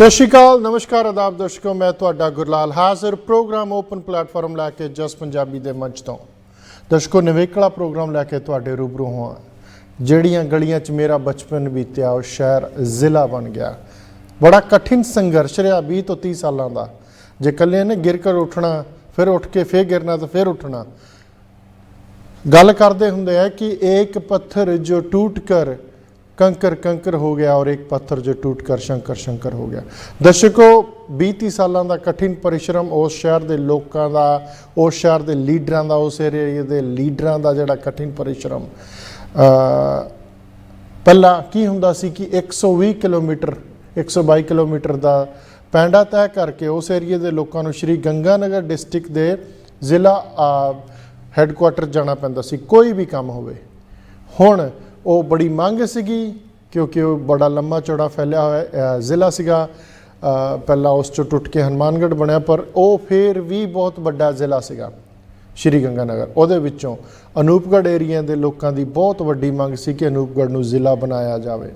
ਸਤਿ ਸ਼੍ਰੀ ਅਕਾਲ, ਨਮਸਕਾਰ, ਆਦਾਬ ਦਰਸ਼ਕੋ। ਮੈਂ ਤੁਹਾਡਾ ਗੁਰਲਾਲ ਹਾਜ਼ਰ ਪ੍ਰੋਗਰਾਮ ਓਪਨ ਪਲੇਟਫਾਰਮ ਲੈ ਕੇ ਜਸ ਪੰਜਾਬੀ ਦੇ ਮੰਚ ਤੋਂ। ਦਰਸ਼ਕੋ, ਨਿਵੇਕਲਾ ਪ੍ਰੋਗਰਾਮ ਲੈ ਕੇ ਤੁਹਾਡੇ ਰੂਬਰੂ ਹਾਂ। ਜਿਹੜੀਆਂ ਗਲੀਆਂ 'ਚ ਮੇਰਾ ਬਚਪਨ ਬੀਤਿਆ ਉਹ ਸ਼ਹਿਰ ਜ਼ਿਲ੍ਹਾ ਬਣ ਗਿਆ। ਬੜਾ ਕਠਿਨ ਸੰਘਰਸ਼ ਰਿਹਾ 20 ਤੋਂ 30 ਸਾਲਾਂ ਦਾ। ਜੇ ਇਕੱਲੇ ਨੇ ਗਿਰ ਕਰ ਉੱਠਣਾ, ਫਿਰ ਉੱਠ ਕੇ ਫਿਰ ਗਿਰਨਾ ਤਾਂ ਫਿਰ ਉੱਠਣਾ। ਗੱਲ ਕਰਦੇ ਹੁੰਦੇ ਹੈ कि एक पत्थर जो टूट कर कंकर कंकर हो गया और एक पत्थर जो टूट कर शंकर शंकर हो गया। दर्शकों, 20-30 सालों का कठिन परिश्रम उस शहर के लोगों का, उस शहर के लीडर का, उस एरिया के लीडर का जोड़ा कठिन परिश्रम पहला की हुंदा सी कि 120 किलोमीटर 122 किलोमीटर का पैंडा तय करके उस एरिए के लोगों को श्री गंगानगर डिस्ट्रिक्ट के जिला हैडकुआटर जाना पैंदा सी कोई भी काम होवे। हुण वो बड़ी मंग सीगी क्योंकि वो बड़ा लंबा चौड़ा फैलिया हुआ जिला सीगा। पहला उस चो टुट के हनुमानगढ़ बनया, पर वो फिर भी बहुत बड़ा जिला सीगा श्री गंगानगर। उहदे विचों अनूपगढ़ एरिया के लोगों की बहुत वड्डी मंग सी कि अनूपगढ़ नूं जिला बनाया जाए।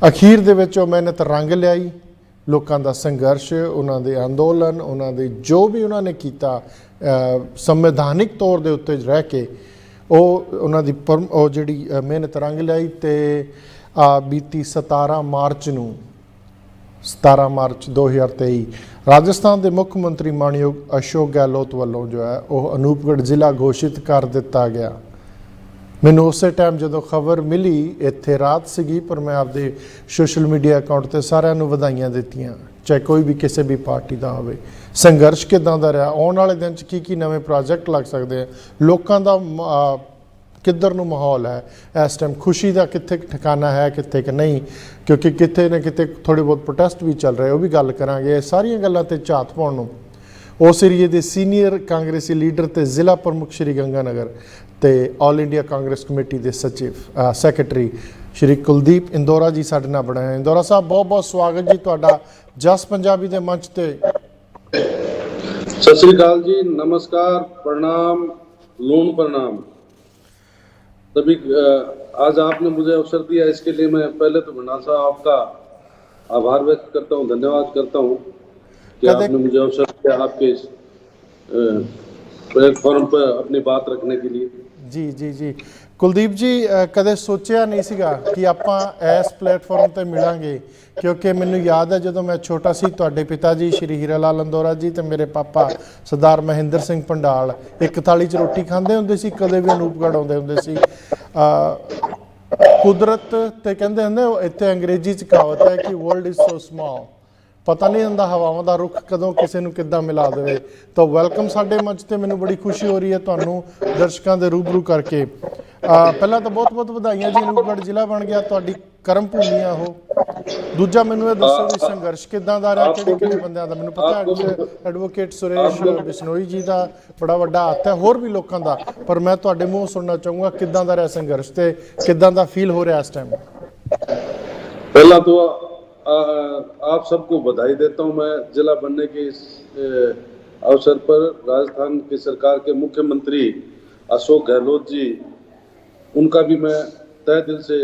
अखीर दे विच वो मेहनत रंग लियाई। लोगों का संघर्ष, उन्होंने अंदोलन, उन्होंने जो भी उन्होंने किया संवैधानिक तौर के उत्ते रह के उन्होंने जी मेहनत रंग लियाई। तो बीती 17 मार्च 2023 राजस्थान के मुख्य मंत्री मानयोग अशोक गहलोत वालों जो है वह अनूपगढ़ जिला घोषित कर दिता गया। मैनू उस टाइम जो खबर मिली, इत्थे रात सीगी, पर मैं आपदे सोशल मीडिया अकाउंट पर सारिਆਂ ਨੂੰ ਵਧਾਈਆਂ ਦਿੱਤੀਆਂ, चाहे कोई भी किसी भी पार्टी का होवे। संघर्ष किदां दा रहा, आने वाले दिन की नवे प्रोजेक्ट लग सकते हैं, लोगों का किधर नूं माहौल है इस टाइम, खुशी का कित्थे ठिकाना है कित्थे कि नहीं, क्योंकि कित्थे ना कित्थे थोड़े बहुत प्रोटेस्ट भी चल रहे, वो भी गल करांगे। सारियां गल्लां ते झात पाउण नूं उस एरिए के सीनियर कांग्रेसी लीडर ते जिला प्रमुख श्री गंगानगर ते ऑल इंडिया कांग्रेस कमेटी के सचिव सैकटरी श्री कुलदीप इंदौरा जी साडे नाल बने हैं। इंदौरा साहब, बहुत बहुत स्वागत जी तुहाडा जस पंजाबी के मंच ते। सत श्री अकाल जी, नमस्कार, प्रणाम, लोन प्रणाम सभी। आज आपने मुझे अवसर दिया, इसके लिए मैं पहले तो भंडार साहब आपका आभार व्यक्त करता हूँ, धन्यवाद करता हूँ कि आपने मुझे अवसर दिया आपके इस प्लेटफॉर्म पर अपनी बात रखने के लिए। जी जी जी कुलदीप जी, कदे सोचा नहीं सीगा कि आपां इस प्लेटफॉर्म ते मिलांगे, क्योंकि मैनूं याद है जदों मैं छोटा सी, तुहाडे पिता जी श्री हीरा लाल इंदौरा जी ते मेरे पापा सरदार महेंद्र सिंह पंडाल एक थाली च रोटी खांदे हुंदे सी, कदे भी अनूपगढ़ आउंदे हुंदे सी। कुदरत ते कहंदे हुंदे, इत्थे अंग्रेजी च कहावत है कि वर्ल्ड इज सो स्मॉल, पता नहीं हुंदा हवावां दा रुख कदों किसी नूं किद्दां मिला देवे। तो वैलकम साडे मंच ते, मैनूं बड़ी खुशी हो रही है तुहानूं दर्शकों के रूबरू करके। पहला तो बहुत बहुत बधाइयां जी, अनूपगढ़ जिला बन गया, तुहाडी कर्म भूमि आ ओह। दूजा मैनूं ये दसो भी संघर्ष किद्दां दा रहा, किहड़े बंदियां दा? मैनूं पता है एडवोकेट सुरेश बिश्नोई जी का बड़ा वड्डा हत्थ है, होर भी लोगों का, पर मैं तुहाडे मूँह सुनना चाहूँगा किद्दां दा रहा संघर्ष ते किद्दां दा फील हो रहा इस टाइम? पहला तो आप सबको बधाई देता हूं मैं जिला बनने के इस अवसर पर। राजस्थान की सरकार के मुख्यमंत्री अशोक गहलोत जी, उनका भी मैं तहे दिल से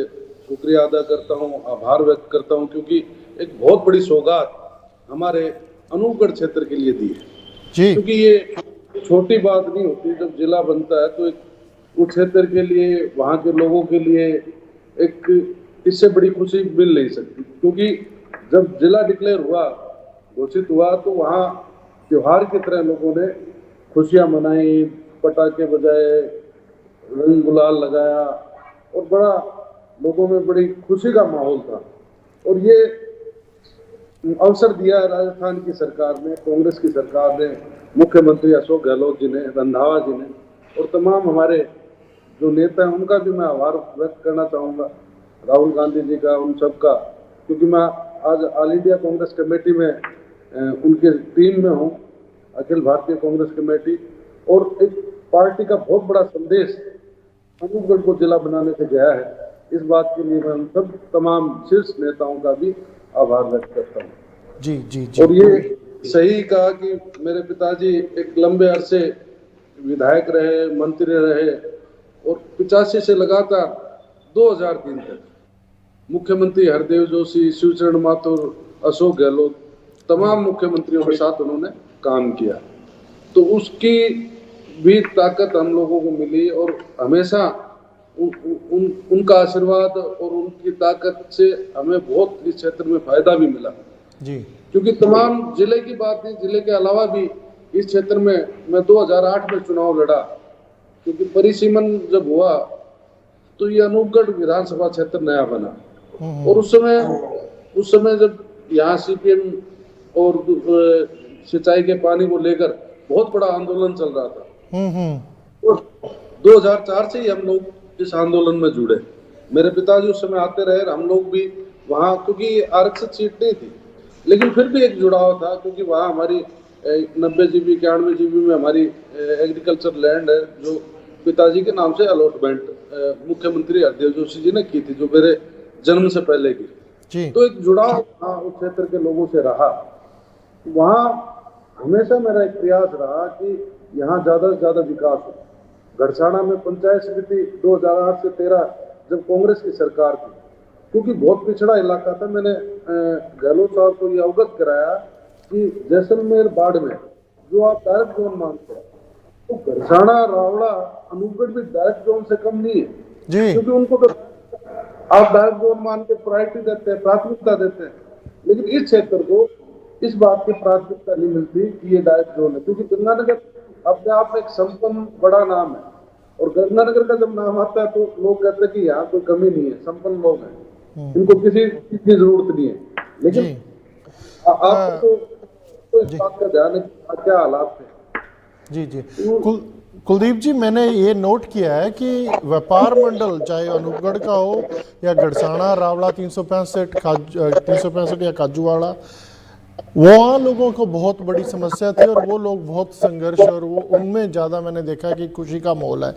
शुक्रिया अदा करता हूं, आभार व्यक्त करता हूं, क्योंकि एक बहुत बड़ी सौगात हमारे अनूपगढ़ क्षेत्र के लिए दी है। क्योंकि ये छोटी बात नहीं होती, जब जिला बनता है तो एक उस क्षेत्र के लिए, वहाँ के लोगों के लिए एक इससे बड़ी खुशी मिल नहीं सकती। क्योंकि जब जिला डिक्लेयर हुआ, घोषित हुआ, तो वहाँ त्योहार की तरह लोगों ने खुशियां मनाई, पटाखे बजाए, रंग गुलाल लगाया, और बड़ा लोगों में बड़ी खुशी का माहौल था। और ये अवसर दिया है राजस्थान की सरकार ने, कांग्रेस की सरकार ने, मुख्यमंत्री अशोक गहलोत जी ने, रंधावा जी ने, और तमाम हमारे जो नेता हैं उनका भी मैं आभार व्यक्त करना चाहूँगा, राहुल गांधी जी का, उन सब का, क्योंकि मैं आज ऑल इंडिया कांग्रेस कमेटी में उनके टीम में हूँ, अखिल भारतीय कांग्रेस कमेटी। और एक पार्टी का बहुत बड़ा संदेश अनूपगढ़ को जिला बनाने से गया है, इस बात के लिए मैं उन सब तमाम शीर्ष नेताओं का भी आभार व्यक्त करता हूँ। जी जी जी। और ये सही कहा कि मेरे पिताजी एक लंबे अरसे विधायक रहे, मंत्री रहे, और 85 से लगातार 2003 तक मुख्यमंत्री हरदेव जोशी, शिवचरण माथुर, अशोक गहलोत, तमाम मुख्यमंत्रियों के साथ उन्होंने काम किया, तो उसकी भी ताकत हम लोगों को मिली और हमेशा उनका आशीर्वाद और उनकी ताकत से हमें बहुत इस क्षेत्र में फायदा भी मिला जी। क्योंकि तमाम जिले की बात है, जिले के अलावा भी इस क्षेत्र में मैं 2008 में चुनाव लड़ा, क्योंकि परिसीमन जब हुआ तो ये अनूपगढ़ विधानसभा क्षेत्र नया बना और उस समय जब यहाँ सीपीएम और सिंचाई के पानी को लेकर बहुत बड़ा आंदोलन चल रहा था। और 2004 से ही हम लोग इस आंदोलन में जुड़े। मेरे पिताजी उस समय आते रहे, हम लोग भी वहाँ, क्योंकि आरक्षित सीट नहीं थी, लेकिन फिर भी एक जुड़ाव था क्योंकि वहाँ हमारी 90 GB 91 GB में हमारी एग्रीकल्चर लैंड है जो पिताजी के नाम से अलॉटमेंट मुख्यमंत्री हरदेव जोशी जी ने की थी, जो मेरे जन्म से पहले की जी। तो एक जुड़ाव उस क्षेत्र के लोगों से रहा। वहाँ हमेशा मेरा एक प्रयास रहा कि यहाँ ज्यादा से ज्यादा विकास हो। गढ़साना में पंचायत समिति 2008 से 13 जब कांग्रेस की सरकार थी, क्योंकि बहुत पिछड़ा इलाका था, मैंने गहलोत साहब को ये अवगत कराया कि जैसलमेर बाड़मेर जो आप डायरेक्ट जोन मानते हैं, तो गढ़साना रावड़ा अनूपगढ़ भी डायरेक्ट जोन से कम नहीं है जी। क्योंकि उनको तो आप डायरेक्ट जोन मान के प्रायोरिटी देते हैं, प्राथमिकता देते हैं, लेकिन इस क्षेत्र को इस बात की प्राथमिकता नहीं मिलती कि ये डायरेक्ट जोन है, क्योंकि गंगानगर अपने आप में एक संपन्न बड़ा नाम है और गंगानगर का जब नाम आता है तो लोग कहते हैं कि यहाँ कोई कमी नहीं है, संपन्न लोग हैं, इनको किसी चीज की जरूरत नहीं है। लेकिन आपको तो इस बात का ध्यान है कि क्या हालात है। जी जी। कुलदीप जी, मैंने ये नोट किया है कि व्यापार मंडल चाहे अनूपगढ़ का हो या गढ़साना रावड़ा 365 या काजूवाड़ा, वहाँ लोगों को बहुत बड़ी समस्या थी और वो लोग बहुत संघर्ष और वो उनमें ज़्यादा मैंने देखा कि खुशी का माहौल है।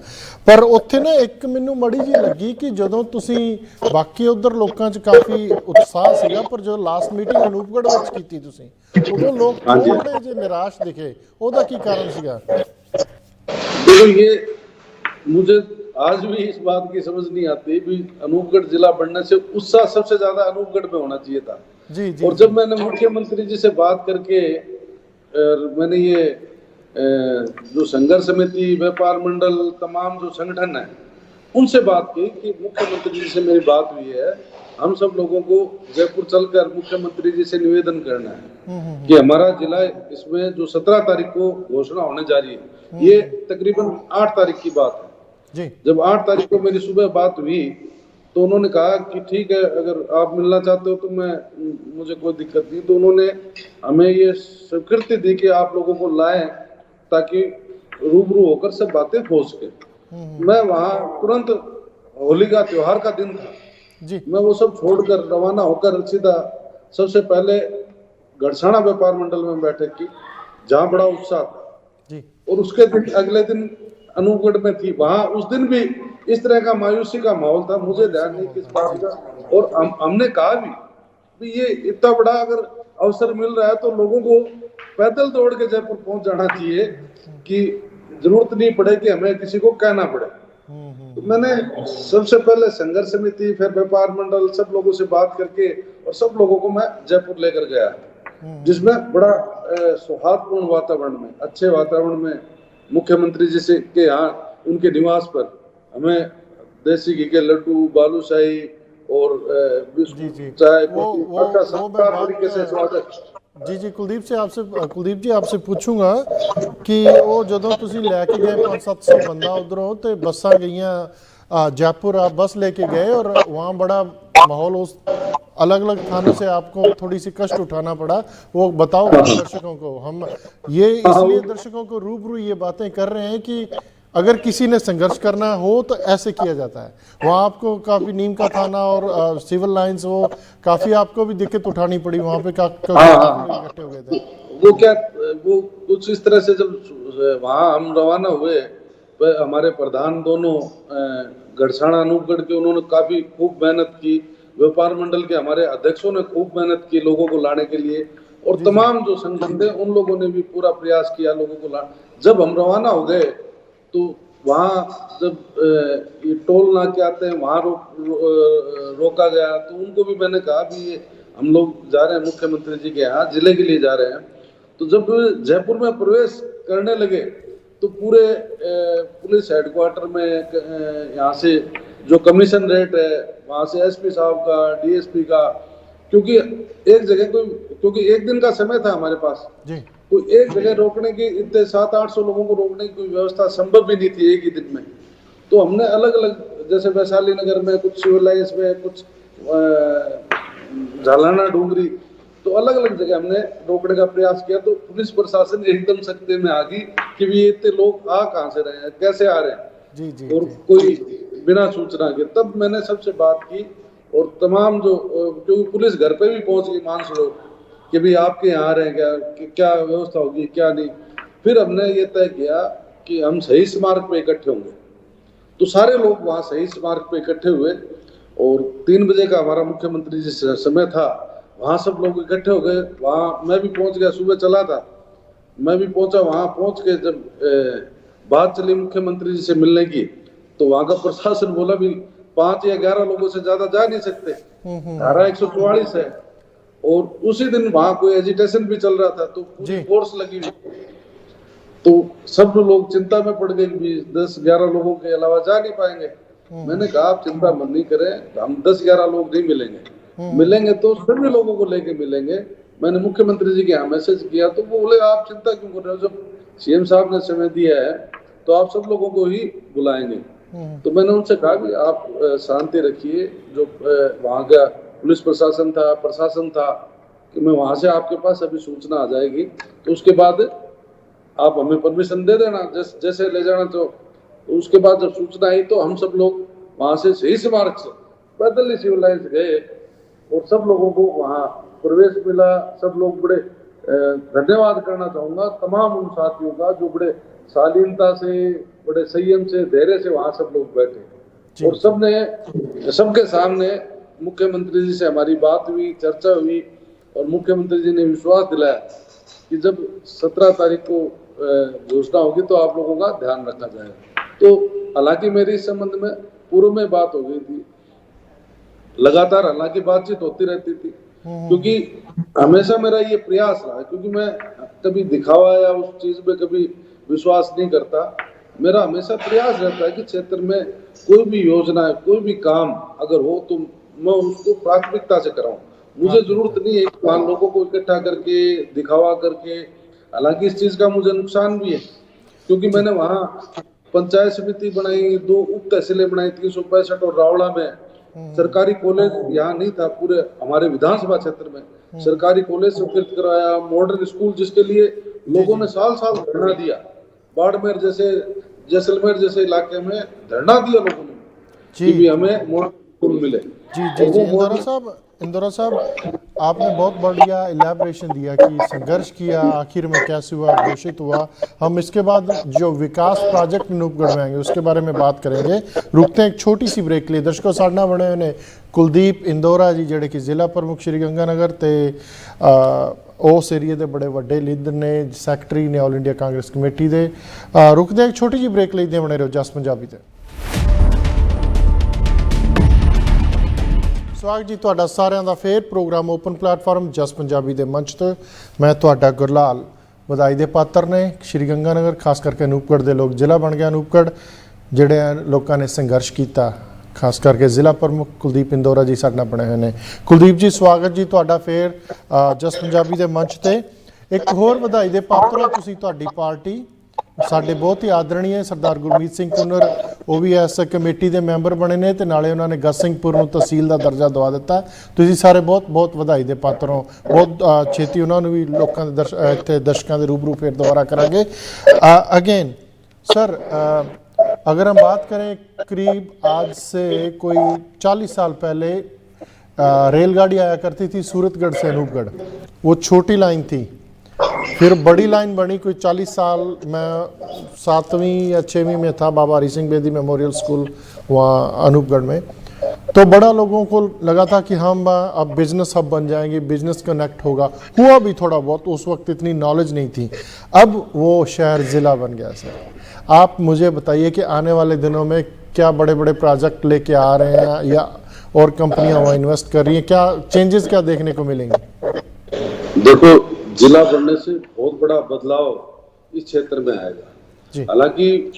पर उत्थे ना एक मैनू मड़ी जी लगी कि जदों तुसी बाकी उधर लोगों च काफ़ी उत्साह सीगा, पर जो लास्ट मीटिंग अनूपगढ़ विच कीती तुसी उदों लोग थोड़े जे निराश दिखे, ओहदा की कारण सीगा? देखो, ये मुझे आज भी इस बात की समझ नहीं आती भी अनूपगढ़ जिला बनने से उत्साह सबसे ज्यादा अनूपगढ़ में होना चाहिए था। जी, और जब मैंने मुख्यमंत्री जी से बात करके मैंने ये जो संघर्ष समिति, व्यापार मंडल, तमाम जो संगठन है उनसे बात की कि मुख्यमंत्री जी से मेरी बात हुई है, हम सब लोगों को जयपुर चलकर मुख्यमंत्री जी से निवेदन करना है कि हमारा जिला इसमें जो 17 तारीख को घोषणा होने जा रही है, ये तकरीबन 8 तारीख की बात है जी। जब 8 तारीख को मेरी सुबह बात हुई तो उन्होंने कहा कि ठीक है, अगर आप मिलना चाहते हो तो मुझे कोई दिक्कत नहीं। तो उन्होंने हमें ये स्वीकृति दी कि आप लोगों को लाएं ताकि रूबरू होकर सब बातें हो सके। मैं वहाँ तुरंत, होली का त्योहार का दिन था जी, मैं वो सब छोड़कर रवाना होकर सीधा सबसे पहले गढ़साना व्यापार मंडल में बैठक की, जहाँ बड़ा उत्साह था जी। और उसके दिन अगले दिन अनूपगढ़ में थी, वहां उस दिन भी इस तरह का मायूसी का माहौल था, मुझे ध्यान नहीं किस बात का। और हमने कहा भी ये इतना बड़ा अगर अवसर मिल रहा है तो लोगों को पैदल दौड़ के जयपुर पहुंच जाना चाहिए कि जरूरत नहीं पड़े कि हमें किसी को कहना पड़े। तो मैंने सबसे पहले संघर्ष समिति, फिर व्यापार मंडल, सब लोगों से बात करके और सब लोगों को मैं जयपुर लेकर गया, जिसमें बड़ा सौहार्दपूर्ण वातावरण में, अच्छे वातावरण में मुख्यमंत्री जी से के यहाँ उनके निवास पर हमें देसी घी के लड्डू, बालूशाही और बिस्कुट, चाय, तरीके से स्वागत। जी, कुलदीप जी आपसे पूछूंगा कि वो जदों तुसी लैके गए 500-700 बंदा उधरों तो बसां गईयां जयपुर, आप बस लेके गए और वहाँ बड़ा माहौल, उस अलग अलग थानों से आपको थोड़ी सी कष्ट उठाना पड़ा, वो बताओ दर्शकों को। हम ये इसलिए दर्शकों को रूबरू ये बातें कर रहे हैं कि अगर किसी ने संघर्ष करना हो तो ऐसे किया जाता है। वहाँ आपको काफ़ी नीम का थाना और सिविल लाइंस, वो काफ़ी आपको भी दिक्कत उठानी पड़ी, वहाँ पे इकट्ठे हो गए थे। वो कुछ इस तरह से जब वहाँ हम रवाना हुए, हमारे प्रधान दोनों गढ़साना अनूपगढ़ के, उन्होंने काफ़ी खूब मेहनत की, व्यापार मंडल के हमारे अध्यक्षों ने खूब मेहनत की लोगों को लाने के लिए, और तमाम जो संगठन थे उन लोगों ने भी पूरा प्रयास किया लोगों को ला। जब हम रवाना हो गए तो वहाँ जब ये टोल नाके आते हैं वहाँ रोका गया, तो उनको भी मैंने कहा भी ये हम लोग जा रहे हैं मुख्यमंत्री जी के यहाँ, जिले के लिए जा रहे हैं। तो जब जयपुर में प्रवेश करने लगे तो पूरे पुलिस हेडक्वार्टर में यहाँ से जो कमीशन रेट है, वहाँ से एसपी साहब का, डीएसपी का, क्योंकि एक जगह क्योंकि एक दिन का समय था हमारे पास जी, कोई एक जगह रोकने की, इतने 700-800 लोगों को रोकने की कोई व्यवस्था संभव भी नहीं थी एक ही दिन में। तो हमने अलग अलग, जैसे वैशाली नगर में कुछ, सिविल लाइंस में कुछ, झालाना डूंगरी, तो अलग अलग जगह हमने रोकने का प्रयास किया। तो पुलिस प्रशासन एकदम सख्ते में आ गई कि भी ये इतने लोग आ कहाँ से रहे हैं, कैसे आ रहे हैं, जी, जी, और जी। कोई बिना सूचना के। तब मैंने सबसे बात की और तमाम जो, क्योंकि पुलिस घर पे भी पहुंच गई मानसरोवर कि भी आपके यहाँ आ रहे हैं क्या, क्या व्यवस्था होगी क्या नहीं। फिर हमने ये तय किया कि हम सही स्मारक पे इकट्ठे होंगे। तो सारे लोग वहाँ सही स्मारक पे इकट्ठे हुए और 3 बजे का हमारा मुख्यमंत्री जी से समय था, वहाँ सब लोग इकट्ठे हो गए। वहाँ मैं भी पहुँच गया, सुबह चला था, मैं भी पहुँचा। वहाँ पहुँच के जब बात चली मुख्यमंत्री जी से मिलने की, तो वहाँ का प्रशासन बोला भी 5 या 11 लोगों से ज्यादा जा नहीं सकते, धारा 144 है। और उसी दिन वहाँ कोई एजिटेशन भी चल रहा था, तो पूरी फोर्स लगी हुई। तो सब लोग चिंता में पड़ गए कि 10-11 लोगों के अलावा जा नहीं पाएंगे। मैंने कहा आप चिंता मत नहीं करें, हम 10-11 लोग नहीं मिलेंगे, मिलेंगे तो सभी लोगों को लेके मिलेंगे। मैंने मुख्यमंत्री जी के यहाँ मैसेज किया, तो वो बोले आप चिंता क्यों कर रहे हो, जब सीएम साहब ने समय दिया है तो आप सब लोगों को ही बुलाएंगे। तो मैंने उनसे कहा कि आप शांति रखिए, जो वहाँ का पुलिस प्रशासन था कि मैं वहाँ से आपके पास अभी सूचना आ जाएगी, तो उसके बाद आप हमें परमिशन दे देना, जैसे ले जाना। तो उसके बाद जब सूचना आई तो हम सब लोग वहाँ से सही स्मारक से पैदल ही सिविल लाइंस गए और सब लोगों को वहाँ प्रवेश मिला। सब लोग बड़े धन्यवाद करना चाहूँगा तमाम उन साथियों का जो बड़े शालीनता से, बड़े संयम से, धैर्य से वहाँ सब लोग बैठे और सबके सामने मुख्यमंत्री जी से हमारी बात हुई, चर्चा हुई और मुख्यमंत्री जी ने विश्वास दिलाया कि जब 17 तारीख को घोषणा होगी तो आप लोगों का ध्यान रखा जाएगा। तो हालांकि मेरी इस संबंध में पूर्व में बात हो गई थी, लगातार हालांकि बातचीत होती रहती थी, क्योंकि हमेशा मेरा ये प्रयास रहा है, क्योंकि मैं कभी दिखावा या उस चीज पे कभी विश्वास नहीं करता। मेरा हमेशा प्रयास रहता है कि क्षेत्र में कोई भी योजना, कोई भी काम अगर हो तो मैं उसको प्राथमिकता से कराऊं। मुझे जरूरत नहीं है कि लोगों को इकट्ठा करके दिखावा करके, हालांकि इस चीज का मुझे नुकसान भी है, क्योंकि मैंने वहाँ पंचायत समिति बनाई, 2 उप तहसीलें बनाई 365 और रावड़ा में सरकारी कॉलेज यहाँ नहीं था, पूरे हमारे विधानसभा क्षेत्र में सरकारी कॉलेज स्वीकृत कराया, मॉडर्न स्कूल जिसके लिए लोगों ने साल साल धरना दिया, बाड़मेर जैसे, जैसलमेर जैसे इलाके में धरना दिया लोगों ने कि भी हमें मॉडर्न स्कूल मिले। जी, इंदौरा साहब आपने बहुत बढ़िया इलैबोरेशन दिया कि संघर्ष किया, आखिर में कैसे हुआ, घोषित हुआ। हम इसके बाद जो विकास प्रोजेक्ट नूपगढ़ में आएंगे उसके बारे में बात करेंगे। रुकते हैं एक छोटी सी ब्रेक लिए। दर्शकों साढ़ना बने हुए ने कुलदीप इंदौरा जी ਜਿਹੜੇ कि जिला प्रमुख श्री गंगानगर ਤੇ ਉਸ ਏਰੀਏ ਦੇ बड़े ਵੱਡੇ ਲੀਡਰ ਨੇ, ਸੈਕਟਰੀ ਨੇ ਆਲ ਇੰਡੀਆ ਕਾਂਗਰਸ ਕਮੇਟੀ ਦੇ। ਰੁਕਦੇ ਇੱਕ ਛੋਟੀ ਜੀ ਬ੍ਰੇਕ ਲਈਦੇ ਬਣੇ ਰਹੋ ਜਸ ਪੰਜਾਬੀ ਤੇ। ਸਵਾਗਤ ਜੀ ਤੁਹਾਡਾ ਸਾਰਿਆਂ ਦਾ ਫੇਰ ਪ੍ਰੋਗਰਾਮ ਓਪਨ ਪਲੇਟਫਾਰਮ ਜਸ ਪੰਜਾਬੀ ਦੇ ਮੰਚ ਤੇ। ਮੈਂ ਤੁਹਾਡਾ ਗੁਰਲਾਲ। ਵਧਾਈ ਦੇ ਪਾਤਰ ਨੇ ਸ਼੍ਰੀ ਗੰਗਾਨਗਰ, ਖਾਸ ਕਰਕੇ ਅਨੂਪਗੜ੍ਹ ਦੇ ਲੋਕ। ਜ਼ਿਲ੍ਹਾ ਬਣ ਗਿਆ ਅਨੂਪਗੜ੍ਹ, ਜਿਹੜੇ ਲੋਕਾਂ ਨੇ ਸੰਘਰਸ਼ ਕੀਤਾ, ਖਾਸ ਕਰਕੇ ਜ਼ਿਲ੍ਹਾ ਪ੍ਰਮੁੱਖ ਕੁਲਦੀਪ ਇੰਦੌਰਾ ਜੀ ਸਾਡੇ ਨਾਲ ਬਣੇ ਹੋਏ ਨੇ। ਕੁਲਦੀਪ ਜੀ ਸਵਾਗਤ ਜੀ ਤੁਹਾਡਾ ਫੇਰ ਜਸ ਪੰਜਾਬੀ ਦੇ ਮੰਚ ਤੇ। ਇੱਕ ਹੋਰ ਵਧਾਈ ਦੇ ਪਾਤਰ ਹੋ ਤੁਸੀਂ, ਤੁਹਾਡੀ ਪਾਰਟੀ ਸਾਡੇ ਬਹੁਤ ਹੀ ਆਦਰਣੀय ਸਰਦਾਰ ਗੁਰਮੀਤ ਸਿੰਘ ਕੁੰਨਰ, ਉਹ ਵੀ ਇਸ ਕਮੇਟੀ ਦੇ ਮੈਂਬਰ ਬਣੇ ਨੇ ਤੇ ਨਾਲੇ ਉਹਨਾਂ ਨੇ ਗਤਸਿੰਘਪੁਰ ਨੂੰ ਤਹਿਸੀਲ ਦਾ ਦਰਜਾ ਦਵਾ ਦਿੱਤਾ। ਤੁਸੀਂ ਸਾਰੇ ਬਹੁਤ ਬਹੁਤ ਵਧਾਈ ਦੇ ਪਾਤਰ ਹੋ। ਬਹੁਤ ਛੇਤੀ ਉਹਨਾਂ ਨੂੰ ਵੀ ਲੋਕਾਂ ਦੇ ਇੱਥੇ ਦਰਸ਼ਕਾਂ ਦੇ ਰੂਬਰੂ ਫੇਰ ਦੁਬਾਰਾ ਕਰਾਂਗੇ। अगेन सर, अगर हम बात करें करीब आज से कोई 40 साल पहले रेलगाड़ी आया करती थी सूरतगढ़ से अनूपगढ़, वो छोटी लाइन थी, फिर बड़ी लाइन बनी कोई 40 साल। मैं 7वीं या 6वीं में था, बाबा हरि सिंह बेदी मेमोरियल स्कूल वहाँ अनूपगढ़ में। तो बड़ा लोगों को लगा था कि हम अब बिजनेस हब बन जाएंगे, बिजनेस कनेक्ट होगा, हुआ भी थोड़ा बहुत, उस वक्त इतनी नॉलेज नहीं थी। अब वो शहर ज़िला बन गया। सर आप मुझे बताइए कि आने वाले दिनों में क्या बड़े बड़े प्रोजेक्ट लेके आ रहे हैं या और कंपनियां वहाँ इन्वेस्ट कर रही हैं, क्या चेंजेस क्या देखने को मिलेंगे? देखो, जिला बनने से बहुत बड़ा बदलाव इस क्षेत्र में आएगा। जी। हालांकि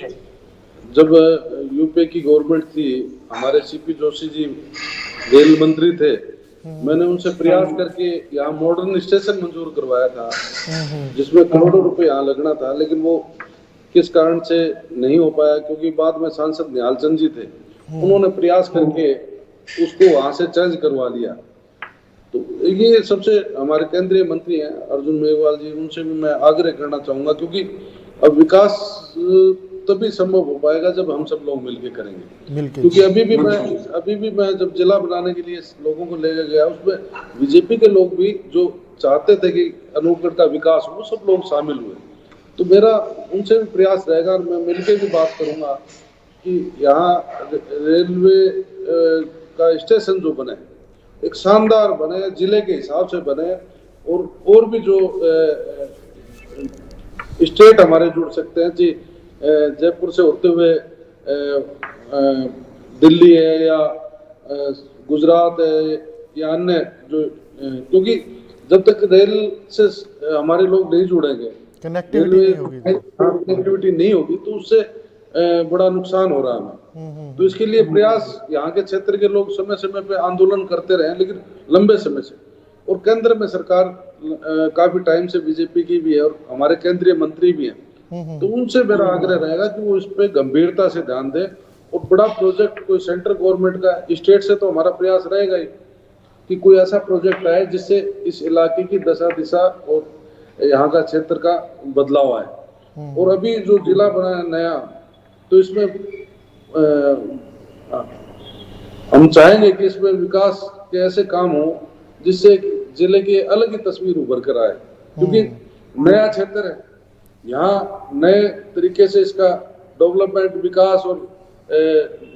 जब यूपी की गवर्नमेंट थी, हमारे सीपी जोशी जी रेल मंत्री थे, मैंने उनसे प्रयास करके यहाँ मॉडर्न स्टेशन मंजूर करवाया था, जिसमें करोड़ों रुपए यहाँ लगना था, लेकिन वो किस कारण से नहीं हो पाया, क्योंकि बाद में सांसद निहाल चंद जी थे, उन्होंने प्रयास करके उसको वहां से चेंज करवा लिया। तो ये सबसे हमारे केंद्रीय मंत्री हैं अर्जुन मेघवाल जी, उनसे भी मैं आग्रह करना चाहूंगा, क्योंकि अब विकास तभी संभव हो पाएगा जब हम सब लोग मिलके करेंगे। क्योंकि अभी भी मैं जब जिला बनाने के लिए लोगों को लेकर गया, उसमें बीजेपी के लोग भी जो चाहते थे कि अनूपगढ़ का विकास हो, सब लोग शामिल हुए। तो मेरा उनसे भी प्रयास रहेगा और मैं मिलकर भी बात करूंगा कि यहाँ रेलवे का स्टेशन जो बने, एक शानदार बने, जिले के हिसाब से बने, और भी जो स्टेट हमारे जुड़ सकते हैं जी, जयपुर से होते हुए दिल्ली है या गुजरात है या अन्य जो, क्योंकि जब तक रेल से हमारे लोग नहीं जुड़ेंगे, कनेक्टिविटी नहीं होगी, तो उससे बड़ा नुकसान हो रहा है हमें। तो इसके लिए प्रयास यहाँ के क्षेत्र के लोग समय समय पे आंदोलन करते रहे, लेकिन लंबे समय से, और केंद्र में सरकार काफी टाइम से बीजेपी की भी है और हमारे केंद्रीय मंत्री भी हैं, तो उनसे मेरा आग्रह रहेगा कि वो इस पे गंभीरता से ध्यान दें और बड़ा प्रोजेक्ट कोई सेंट्रल गवर्नमेंट का, स्टेट से तो हमारा प्रयास रहेगा ही कि कोई ऐसा प्रोजेक्ट आए जिससे इस इलाके की दशा दिशा और यहाँ का क्षेत्र का बदलाव आए। और अभी जो जिला बना है नया, तो इसमें हम चाहेंगे कि इसमें विकास के ऐसे काम हो जिससे जिले की अलग ही तस्वीर उभर कर आए, क्योंकि नया क्षेत्र है, यहाँ नए तरीके से इसका डेवलपमेंट, विकास और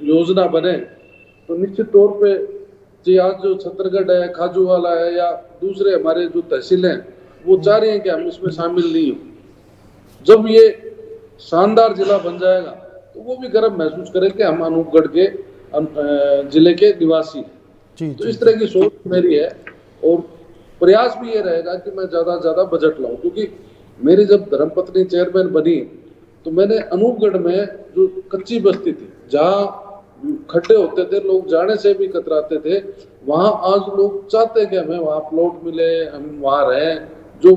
योजना बने, तो निश्चित तौर पे जी आज जो छत्तरगढ़ है, खाजूवाला है या दूसरे हमारे जो तहसील हैं, वो चाह रही हैं कि हम इसमें शामिल नहीं हो। जब ये शानदार जिला बन जाएगा तो वो भी गर्व महसूस करें कि हम अनूपगढ़ के जिले के निवासी हैं। तो इस तरह की सोच मेरी है और प्रयास भी ये रहेगा कि मैं ज्यादा से ज्यादा बजट लाऊं, क्योंकि मेरी जब धर्मपत्नी चेयरमैन बनी तो मैंने अनूपगढ़ में जो कच्ची बस्ती थी, जहाँ खड्डे होते थे, लोग जाने से भी कतराते थे, वहां आज लोग चाहते कि हमें वहां प्लॉट मिले, हम वहां रहें। जो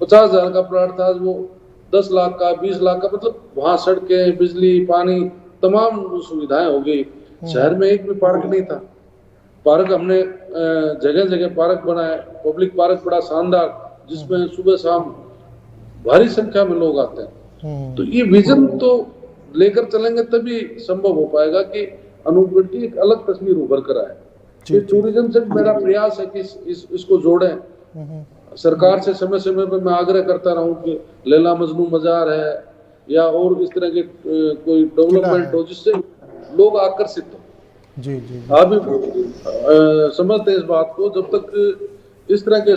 50,000 का प्लॉट था वो 10 लाख का, 20 लाख का, मतलब वहां सड़कें, बिजली, पानी, तमाम सुविधाएं हो गई। शहर में एक भी पार्क नहीं था। पार्क हमने जगह जगह पार्क बनाए, पब्लिक पार्क बड़ा शानदार, जिसमें सुबह शाम भारी संख्या में लोग आते हैं। तो ये विजन तो लेकर चलेंगे तभी संभव हो पाएगा कि अनूपगढ़ की एक अलग तस्वीर उभर कर आए। टूरिज्म से मेरा प्रयास है कि इसको जोड़ें। सरकार से समय समय पर मैं आग्रह करता रहूं कि लैला मजनू मजार है या और इस तरह के कोई डेवलपमेंट हो जिससे लोग आकर्षित हो। जी जी, आप भी समझते इस बात को, जब तक इस तरह के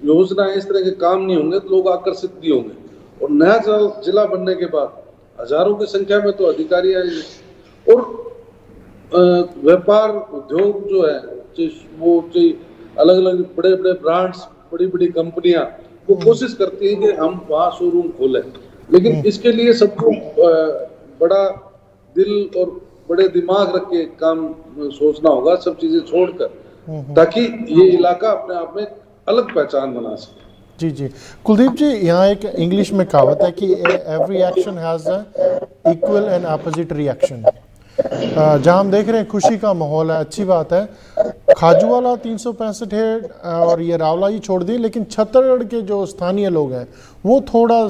योजनाएं, इस तरह के काम नहीं होंगे तो लोग आकर्षित नहीं होंगे। और नया जिला बनने के बाद हजारों की संख्या में तो अधिकारी आएंगे और व्यापार उद्योग जो है, वो अलग अलग बड़े बड़े ब्रांड्स, बड़ी बड़ी कंपनियां वो कोशिश करती है कि हम वहाँ शोरूम खोलें, लेकिन इसके लिए सबको बड़ा दिल और बड़े दिमाग रख के काम सोचना होगा, सब चीजें छोड़कर, ताकि ये इलाका अपने आप में अलग पहचान बना सके। जी जी, कुलदीप जी, यहाँ एक इंग्लिश में कहावत है कि every action has a equal and opposite reaction. जहाँ हम देख रहे हैं खुशी का माहौल है, अच्छी बात है। खाजूवाला 365 है और ये रावला ही छोड़ दी, लेकिन छत्तीसगढ़ के जो स्थानीय लोग हैं वो थोड़ा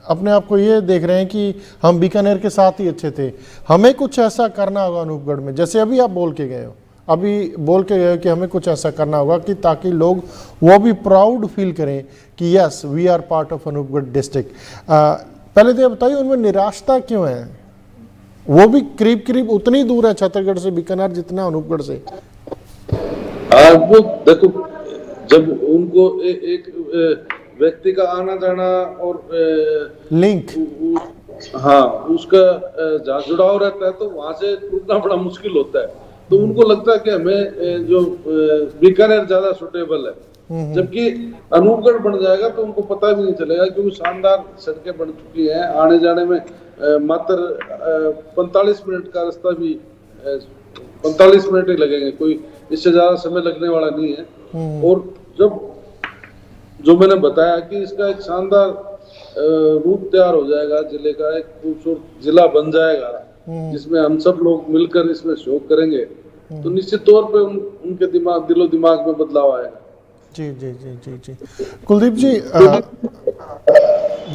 अपने आप को ये देख रहे हैं कि हम बीकानेर के साथ ही अच्छे थे, हमें कुछ ऐसा करना होगा अनूपगढ़ में, जैसे अभी आप बोल के गए हो कि हमें कुछ ऐसा करना होगा कि ताकि लोग वो भी प्राउड फील करें कि yes we are part of Anupgarh district. पहले तो ये बताइए उनमें निराशता क्यों है? वो भी करीब उतनी दूर है छत्तीसगढ़ से बीकानेर जितना अनूपगढ़ से। वो देखो, जब उनको एक व्यक्ति का आना जाना और लिंक, हाँ, उसका जुड़ाव रहता है तो वहां से टूटना बड़ा मुश्किल होता है। तो उनको लगता है कि हमें जो बीकानेर ज्यादा सुटेबल है, जबकि अनूपगढ़ बन जाएगा तो उनको पता भी नहीं चलेगा, क्योंकि शानदार सड़कें बन चुकी हैं। आने जाने में मात्र 45 मिनट का रास्ता भी 45 मिनट ही लगेंगे, कोई इससे ज्यादा समय लगने वाला नहीं है। और जब जो मैंने बताया कि इसका एक शानदार रूप तैयार हो जाएगा, जिले का एक खूबसूरत जिला बन जाएगा, जिसमें हम सब लोग मिलकर इसमें सहयोग करेंगे, तो निश्चित तौर पे उनके दिलो दिमाग में बदलाव आएगा। जी जी जी जी जी कुलदीप जी,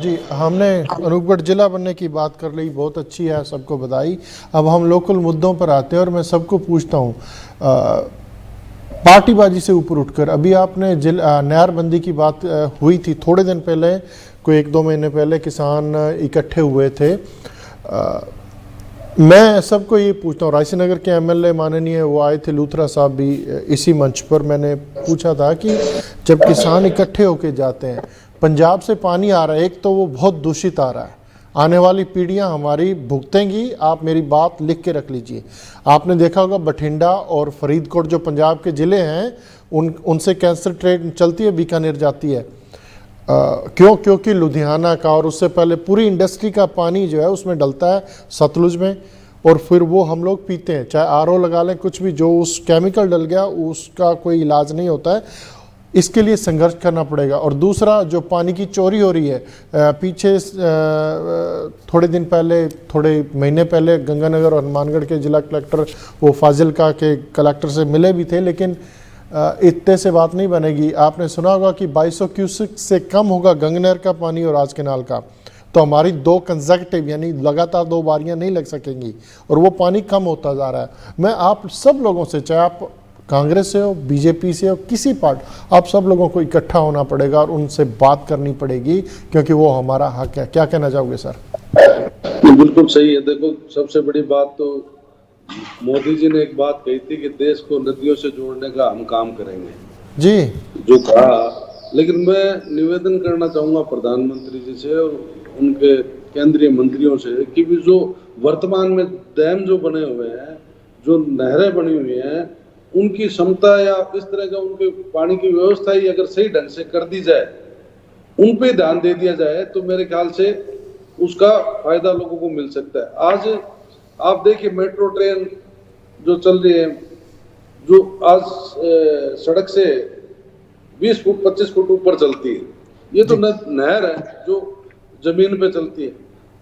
जी हमने अनूपगढ़ जिला बनने की बात कर ली, बहुत अच्छी है, सबको बधाई। अब हम लोकल मुद्दों पर आते हैं और मैं सबको पूछता हूँ पार्टीबाजी से ऊपर उठकर, अभी आपने नहरबंदी की बात हुई थी थोड़े दिन पहले, कोई 1-2 महीने पहले किसान इकट्ठे हुए थे। मैं सबको ये पूछता हूँ, रायसीनगर के एमएलए माननीय वो आए थे, लूथरा साहब भी इसी मंच पर, मैंने पूछा था कि जब किसान इकट्ठे होके जाते हैं, पंजाब से पानी आ रहा है, एक तो वो बहुत दूषित आ रहा है, आने वाली पीढ़ियां हमारी भुगतेंगी, आप मेरी बात लिख के रख लीजिए। आपने देखा होगा बठिंडा और फरीदकोट जो पंजाब के ज़िले हैं, उनसे कैंसर ट्रेन चलती है, बीकानेर जाती है। क्यों? क्योंकि लुधियाना का और उससे पहले पूरी इंडस्ट्री का पानी जो है उसमें डलता है सतलुज में, और फिर वो हम लोग पीते हैं, चाहे आरओ लगा लें, कुछ भी, जो उस केमिकल डल गया उसका कोई इलाज नहीं होता है, इसके लिए संघर्ष करना पड़ेगा। और दूसरा, जो पानी की चोरी हो रही है, पीछे थोड़े दिन पहले, थोड़े महीने पहले गंगानगर और हनुमानगढ़ के जिला कलेक्टर वो फाजिलका के कलेक्टर से मिले भी थे, लेकिन इतने से बात नहीं बनेगी। आपने सुना होगा कि 2200 क्यूसेक से कम होगा गंगनहर का पानी और राज कैनाल का, तो हमारी 2 कंसेक्टिव यानी लगातार 2 बारियां नहीं लग सकेंगी, और वो पानी कम होता जा रहा है। मैं आप सब लोगों से, चाहे आप कांग्रेस से हो, बीजेपी से हो, किसी पार्टी, आप सब लोगों को इकट्ठा होना पड़ेगा और उनसे बात करनी पड़ेगी, क्योंकि वो हमारा हक है। क्या कहना चाहोगे सर? बिल्कुल सही है। देखो, सबसे बड़ी बात तो मोदी जी ने एक बात कही थी कि देश को नदियों से जोड़ने का हम काम करेंगे जी, जो कहा। लेकिन मैं निवेदन करना चाहूंगा प्रधानमंत्री जी से और उनके केंद्रीय मंत्रियों से कि भी जो वर्तमान में डैम जो बने हुए हैं, जो नहरें बनी हुई हैं, उनकी क्षमता या इस तरह का उनके पानी की व्यवस्था ही अगर सही ढंग से कर दी जाए, उन पे ध्यान दे दिया जाए, तो मेरे ख्याल से उसका फायदा लोगों को मिल सकता है। आज आप देखिए, मेट्रो ट्रेन जो चल रही है, जो आज सड़क से 20 फुट 25 फुट ऊपर चलती है, ये तो नहर है जो जमीन पे चलती है।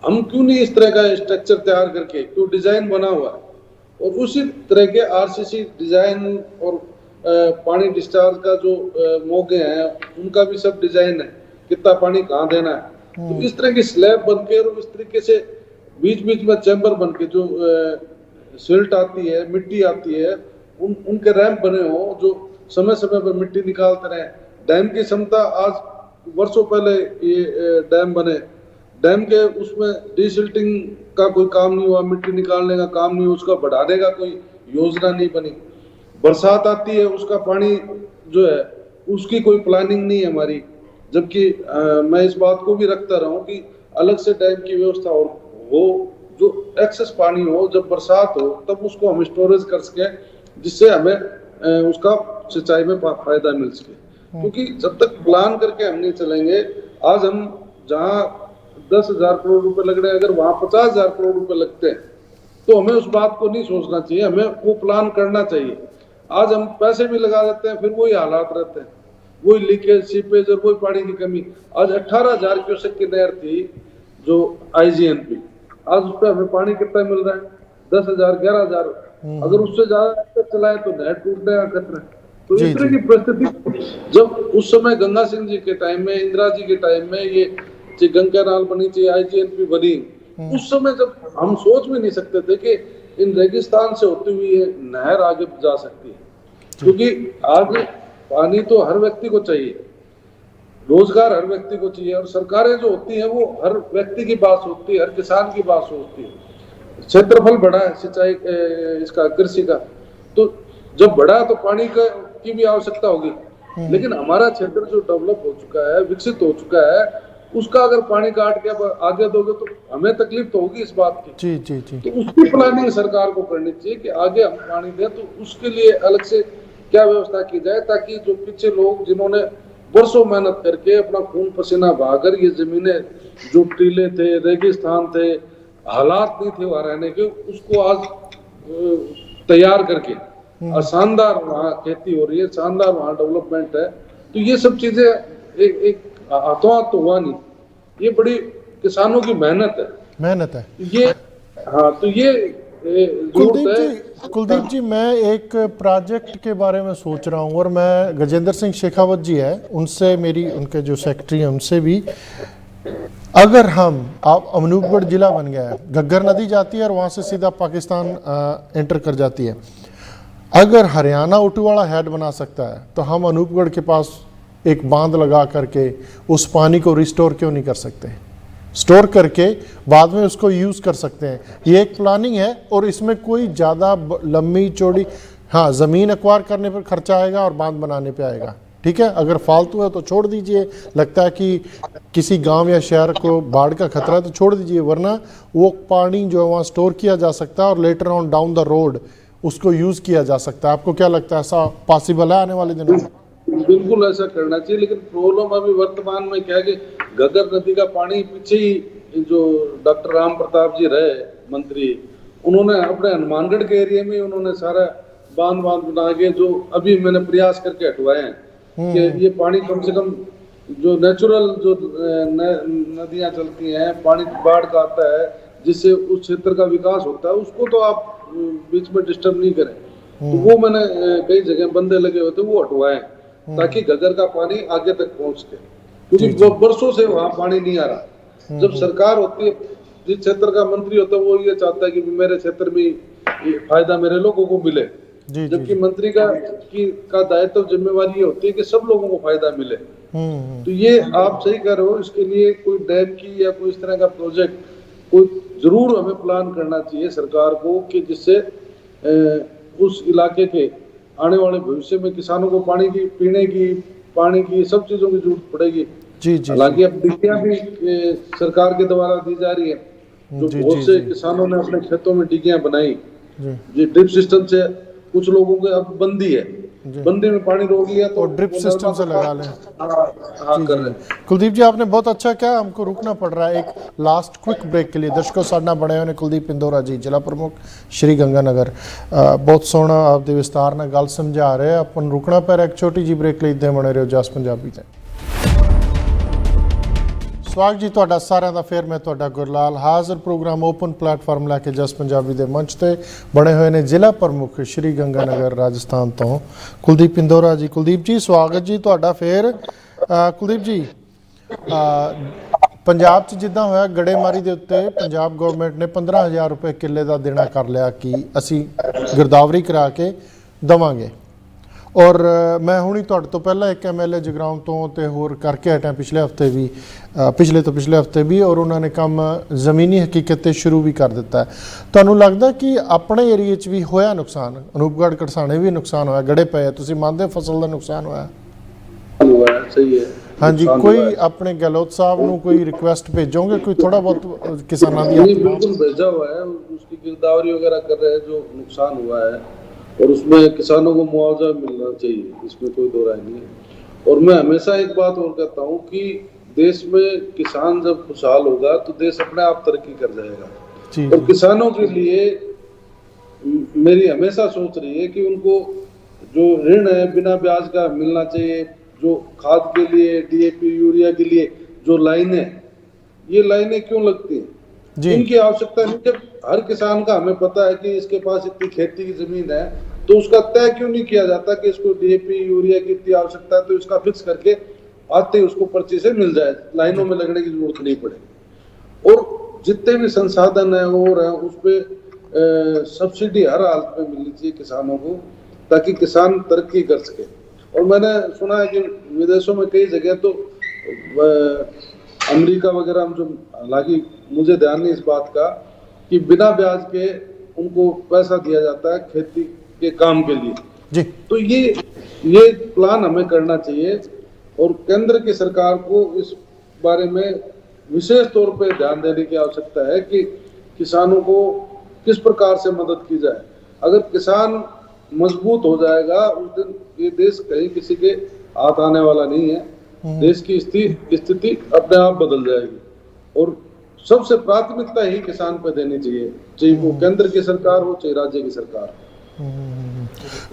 हम क्यों नहीं इस तरह का स्ट्रक्चर तैयार करके, क्यों डिजाइन बना हुआ है, और उसी तरह के आरसीसी डिजाइन और पानी डिस्चार्ज का जो मोगे हैं उनका भी सब डिजाइन है, कितना पानी कहाँ देना है। तो इस तरह की स्लैब बनके और इस तरीके से बीच बीच में चैम्बर बनके जो सिल्ट आती है, मिट्टी आती है, उनके रैंप बने हो जो समय समय पर मिट्टी निकालते रहे। डैम की क्षमता, आज वर्षों पहले ये डैम बने, डैम के उसमें डिसिल्टिंग का कोई काम नहीं हुआ, मिट्टी निकालने का काम नहीं हुआ, उसका बढ़ाने का कोई योजना नहीं बनी। बरसात आती है, उसका पानी जो है उसकी कोई प्लानिंग नहीं है हमारी। जबकि मैं इस बात को भी रखता रहा हूँ कि अलग से डैम की व्यवस्था हो, जो एक्सेस पानी हो, जब बरसात हो तब उसको हम स्टोरेज कर सके, जिससे हमें उसका सिंचाई में फायदा मिल सके। क्योंकि जब तक प्लान करके हम नहीं चलेंगे, आज हम जहाँ 10,000 करोड़ रुपए लग रहे हैं, अगर वहां 50,000 करोड़ रुपए लगते हैं, तो हमें उस बात को नहीं सोचना चाहिए, हमें वो प्लान करना चाहिए। आज हम पैसे भी लगा देते हैं, फिर वही हालात रहते हैं, वही लीकेज, सीपेज और वही पानी की कमी। आज 18,000 क्यूसेक की नहर थी जो IGNP, आज उस पर हमें पानी कितना मिल रहा है? 10,000 11,000। अगर उससे ज्यादा चलाए तो नहर टूटने का खतरा है। तो इस तरह की परिस्थिति, जब उस समय गंगा सिंह जी के टाइम में, इंदिरा जी के टाइम में ये गंगा नाल बनी थी, IGNP बनी, उस समय जब हम सोच भी नहीं सकते थे कि इन रेगिस्तान से होती हुई नहर आगे जा सकती है। क्योंकि आज पानी तो हर व्यक्ति को चाहिए, रोजगार हर व्यक्ति को चाहिए, और सरकारें जो होती हैं वो हर व्यक्ति की बात सोचती है, हर किसान की बात सोचती है। क्षेत्रफल बढ़ा है सिंचाई इसका, कृषि का, तो जब बढ़ा तो पानी की भी आवश्यकता होगी। लेकिन हमारा क्षेत्र जो डेवलप हो चुका है, विकसित हो चुका है, उसका अगर पानी काट के अब आगे दोगे तो हमें तकलीफ तो होगी इस बात की। जी जी जी। तो उसकी प्लानिंग सरकार को करनी चाहिए कि आगे हम पानी दें तो उसके लिए अलग से क्या व्यवस्था की जाए, ताकि जो पीछे लोग जिन्होंने वर्षों मेहनत करके अपना खून पसीना बहाकर ये जमीनें, जो टीले थे, रेगिस्तान थे, हालात नहीं थे वहां रहने के, उसको आज तैयार करके और शानदार वहाँ खेती हो रही है, शानदार वहाँ डेवलपमेंट है। तो ये सब चीजें एक हाथों हाथ तो हुआ नहीं, ये बड़ी किसानों की मेहनत है। ये। हाँ, तो ये जरूरत है। कुलदीप जी, मैं एक प्रोजेक्ट के बारे में सोच रहा हूँ, और मैं गजेंद्र सिंह शेखावत जी है, उनसे मेरी, उनके जो सेक्रेटरी हैं उनसे भी, अगर हम, आप अनूपगढ़ जिला बन गया है, घग्गर नदी जाती है और वहाँ से सीधा पाकिस्तान एंटर कर जाती है, अगर हरियाणा उटूवाड़ा हेड बना सकता है तो हम अनूपगढ़ के पास एक बांध लगा करके उस पानी को रिस्टोर क्यों नहीं कर सकते? स्टोर करके बाद में उसको यूज़ कर सकते हैं। ये एक प्लानिंग है, और इसमें कोई ज़्यादा लंबी चौड़ी, हाँ, ज़मीन एक्वायर करने पर खर्चा आएगा और बांध बनाने पे आएगा, ठीक है। अगर फालतू है तो छोड़ दीजिए, लगता है कि किसी गांव या शहर को बाढ़ का खतरा है तो छोड़ दीजिए, वरना वो पानी जो है वहाँ स्टोर किया जा सकता है और later on down the road उसको यूज़ किया जा सकता है। आपको क्या लगता है, ऐसा पॉसिबल है आने वाले दिनों में? बिल्कुल ऐसा करना चाहिए, लेकिन प्रॉब्लम अभी वर्तमान में क्या है कि घग्गर नदी का पानी पीछे ही जो डॉक्टर राम प्रताप जी रहे मंत्री, उन्होंने अपने हनुमानगढ़ के एरिया में उन्होंने सारा बांध बना के, जो अभी मैंने प्रयास करके हटवाए हैं कि ये पानी कम से कम जो नेचुरल जो नदियां चलती हैं, पानी बाढ़ का आता है जिससे उस क्षेत्र का विकास होता है, उसको तो आप बीच में डिस्टर्ब नहीं करें। तो वो मैंने कई जगह बंदे लगे हुए थे, वो हटवाए ताकि घग्गर का पानी आगे तक पहुंच के, क्योंकि वर्षों से वहां पानी नहीं आ रहा। जब सरकार होती है, जिस क्षेत्र का मंत्री होता है वो ये चाहता है कि मेरे क्षेत्र में फायदा मेरे लोगों को मिले, जबकि मंत्री का दायित्व जिम्मेवारी ये होती है कि सब लोगों को फायदा मिले। तो ये आप सही कह रहे हो, इसके लिए कोई डैम की या कोई इस तरह का प्रोजेक्ट कोई जरूर हमें प्लान करना चाहिए सरकार को, कि जिससे उस इलाके के आने वाले भविष्य में किसानों को पानी की, पीने की, पानी की, सब चीजों की जरूरत पड़ेगी। जी जी। हालांकि अब डिग्गियां भी सरकार के द्वारा दी जा रही है, जो बहुत से किसानों ने अपने खेतों में डिग्गियां बनाई जी, ड्रिप सिस्टम से। कुछ लोगों के अब बंदी है, बंदी में पानी रोक लिया तो ड्रिप सिस्टम से लगा लें। हाँ, कर रहे हैं। कुलदीप जी, आपने बहुत अच्छा किया, हमको रुकना पड़ रहा है एक लास्ट क्विक ब्रेक के लिए। दर्शकों साडा बने हुए कुलदीप पिंदोरा जी, जिला प्रमुख श्री गंगानगर, बहुत सोहना आपके विस्तार नाल गल समझा रहे। अपन रुकना पै रहा एक छोटी जी ब्रेक ਲਈ, इदां बने रहो जस पंजाबी ते। स्वागत जी तुहाडा सारिਆਂ ਦਾ। फिर मैं तुहाडा गुरलाल हाजिर प्रोग्राम ओपन प्लेटफॉर्म लैके जस पंजाबी के मंच से बने हुए ने जिला प्रमुख श्री गंगानगर राजस्थान तो कुलदीप पिंदोरा जी। कुलदीप जी स्वागत जी तुहाडा फिर। कुलदीप जी, पंजाब च जिद्दां होया गड़ेमारी के उत्ते पंजाब गौरमेंट ने 15,000 रुपए किले का देना कर लिया कि असी गिरदावरी करा के देवांगे, और मैं हुणी तुहाडे तो पहला एक MLA जगराउं तो ते होर करके हटा पिछले हफ्ते भी, पिछले हफ्ते भी, और उन्होंने काम ज़मीनी हकीकत ते शुरू भी कर दिता है। तुहानूं लगदा कि अपने एरिए च भी होया नुकसान? अनूपगढ़ कड़साणे भी नुकसान होया, गड़े पे तुसीं मानदे फसल का नुकसान होया? सही है। हाँ जी, कोई अपने गहलोत साहब नूं कोई रिक्वेस्ट भेजोगे, कोई थोड़ा बहुत किसानों की? बिल्कुल भेजा हुआ है, उसकी गिरदावरी वगैरह कर रहे हैं जो नुकसान हुआ है, और उसमें किसानों को मुआवजा मिलना चाहिए, इसमें कोई दो राय नहीं है। और मैं हमेशा एक बात और कहता हूँ कि देश में किसान जब खुशहाल होगा तो देश अपने आप तरक्की कर जाएगा। और किसानों के लिए मेरी हमेशा सोच रही है कि उनको जो ऋण है बिना ब्याज का मिलना चाहिए, जो खाद के लिए, DAP यूरिया के लिए जो लाइनें, ये लाइनें क्यों लगती हैं, इनकी आवश्यकता नहीं। जब हर किसान का हमें पता है कि इसके पास इतनी खेती की जमीन है, तो उसका तय क्यों नहीं किया जाता कि इसको DAP यूरिया की इतनी आवश्यकता है, तो इसका फिक्स करके आते ही उसको पर्ची से मिल जाए, लाइनों में लगने की जरूरत नहीं पड़े। और जितने भी संसाधन है और है उस पर सब्सिडी हर हालत में मिलनी चाहिए किसानों को, ताकि किसान तरक्की कर सके। और मैंने सुना है कि विदेशों में कई जगह तो अमेरिका वगैरह में, जो हालांकि मुझे ध्यान नहीं इस बात का, कि बिना ब्याज के उनको पैसा दिया जाता है खेती के काम के लिए जी। तो ये प्लान हमें करना चाहिए, और केंद्र की सरकार को इस बारे में विशेष तौर पे ध्यान देने की आवश्यकता है कि किसानों को किस प्रकार से मदद की जाए। अगर किसान मजबूत हो जाएगा उस दिन ये देश कहीं किसी के हाथ आने वाला नहीं है। देश की स्थिति अपने आप बदल जाएगी और सबसे प्राथमिकता ही किसान पे देनी चाहिए, चाहे वो केंद्र की सरकार हो चाहे राज्य की सरकार।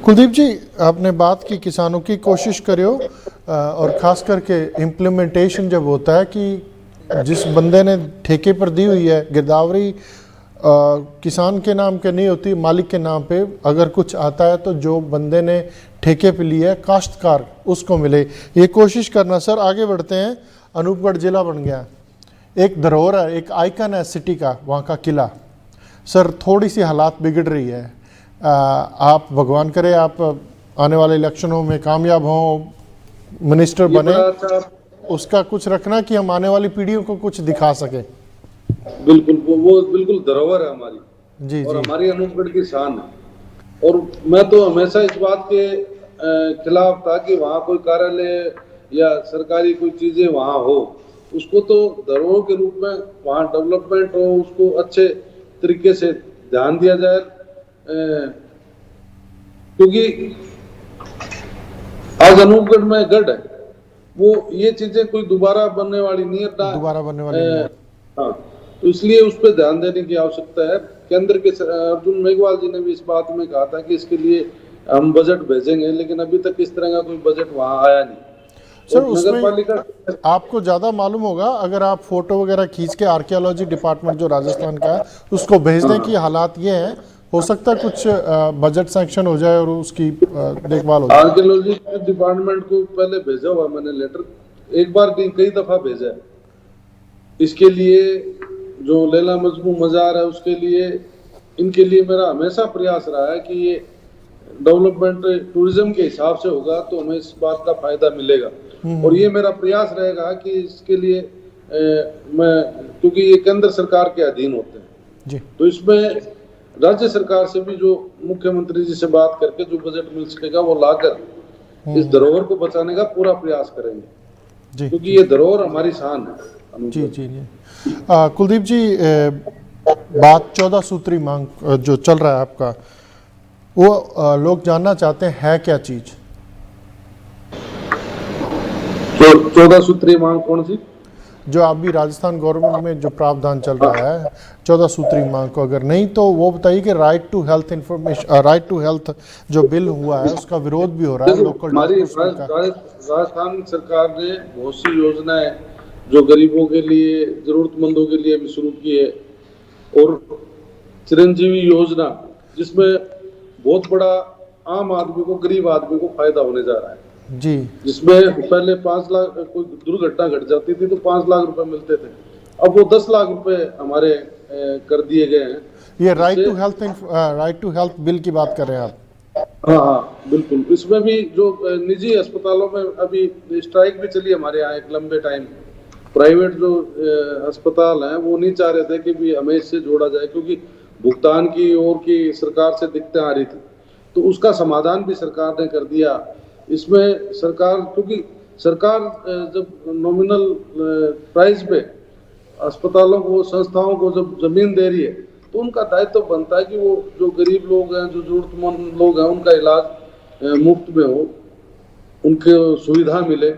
कुलदीप जी, आपने बात की किसानों की, कोशिश करियो और खास करके इम्प्लीमेंटेशन जब होता है कि जिस बंदे ने ठेके पर दी हुई है गिरदावरी किसान के नाम के नहीं होती, मालिक के नाम पे अगर कुछ आता है तो जो बंदे ने ठेके पे लिया है काश्तकार उसको मिले, ये कोशिश करना। सर आगे बढ़ते हैं। अनूपगढ़ जिला बन गया, एक धरोहर है, एक आइकन है सिटी का, वहाँ का किला। सर थोड़ी सी हालात बिगड़ रही है, आप भगवान करे आप आने वाले इलेक्शनों में कामयाब हों, मिनिस्टर बने, उसका कुछ रखना कि हम आने वाली पीढ़ियों को कुछ दिखा सके। बिल्कुल, वो बिल्कुल धरोहर है हमारी जी और जी। हमारी अनूपगढ़ की शान है। और मैं तो हमेशा इस बात के खिलाफ था कि वहाँ कोई कार्यालय या सरकारी कोई चीजें वहाँ हो, उसको तो धरोहर के रूप में वहाँ डेवलपमेंट हो, उसको अच्छे तरीके से ध्यान दिया जाए, क्योंकि आज अनूपगढ़ में गढ़ है, वो ये चीजें कोई दोबारा बनने वाली नहीं है, दोबारा बनने वाली नहीं है। हाँ, तो इसलिए उस पर ध्यान देने की आवश्यकता है। केंद्र के अर्जुन मेघवाल जी ने भी इस बात में कहा था कि इसके लिए हम बजट भेजेंगे, लेकिन अभी तक इस तरह का कोई बजट वहाँ आया नहीं। सर उसमें आपको ज़्यादा मालूम होगा, अगर आप फोटो वगैरह खींच के आर्कियोलॉजी डिपार्टमेंट जो राजस्थान का है उसको भेज दें कि हालात ये हैं, हो सकता है कुछ बजट सैंक्शन हो जाए और उसकी देखभाल हो जाए। आर्कियोलॉजी डिपार्टमेंट को पहले भेजा हुआ मैंने लेटर, एक बार नहीं कई दफा भेजा है। इसके लिए जो लैला मजनू मजार है उसके लिए, इनके लिए मेरा हमेशा प्रयास रहा है कि ये डेवलपमेंट टूरिज्म के हिसाब से होगा तो हमें इस बात का फायदा मिलेगा। और ये मेरा प्रयास रहेगा कि इसके लिए मैं, क्योंकि ये केंद्र सरकार के अधीन होते हैं जी, तो इसमें राज्य सरकार से भी जो मुख्यमंत्री जी से बात करके जो बजट मिल सकेगा वो लाकर इस धरोहर को बचाने का पूरा प्रयास करेंगे जी, क्योंकि ये धरोहर हमारी शान है। जी जी जी। कुलदीप जी, बात 14 सूत्री मांग जो चल रहा है आपका, वो लोग जानना चाहते हैं है क्या चीज? तो 14 सूत्री मांग कौन सी? जो अभी राजस्थान गवर्नमेंट में जो प्रावधान चल रहा है 14 सूत्री मांग को, अगर नहीं तो वो बताइए कि right to health information, right to health जो बिल हुआ है उसका विरोध भी हो रहा है लोकल। हमारी राजस्थान सरकार ने बहुत सी योजनाएं जो गरीबों के लिए, जरूरतमंदों के लिए भी शुरू की है, और चिरंजीवी योजना जिसमें बहुत बड़ा आम आदमी को, गरीब आदमी को फायदा होने जा रहा है जी, जिसमें पहले 5 लाख कोई दुर्घटना घट जाती थी तो 5 लाख रुपए मिलते थे, अब वो 10 लाख रुपए हमारे कर दिए गए हैं। ये राइट टू हेल्थ बिल की बात कर रहे हैं आप? हाँ बिल्कुल। इसमें भी जो निजी अस्पतालों में अभी स्ट्राइक भी चली हमारे यहाँ एक लंबे टाइम, प्राइवेट जो अस्पताल हैं वो नहीं चाह रहे थे कि भी हमें इससे जोड़ा जाए, क्योंकि भुगतान की ओर की सरकार से दिक्कतें आ रही थी, तो उसका समाधान भी सरकार ने कर दिया। इसमें सरकार, क्योंकि सरकार जब नॉमिनल प्राइस पे अस्पतालों को, संस्थाओं को जब जमीन दे रही है तो उनका दायित्व बनता है कि वो जो गरीब लोग हैं, जो जरूरतमंद लोग हैं, उनका इलाज मुफ्त में हो, उनके सुविधा मिले।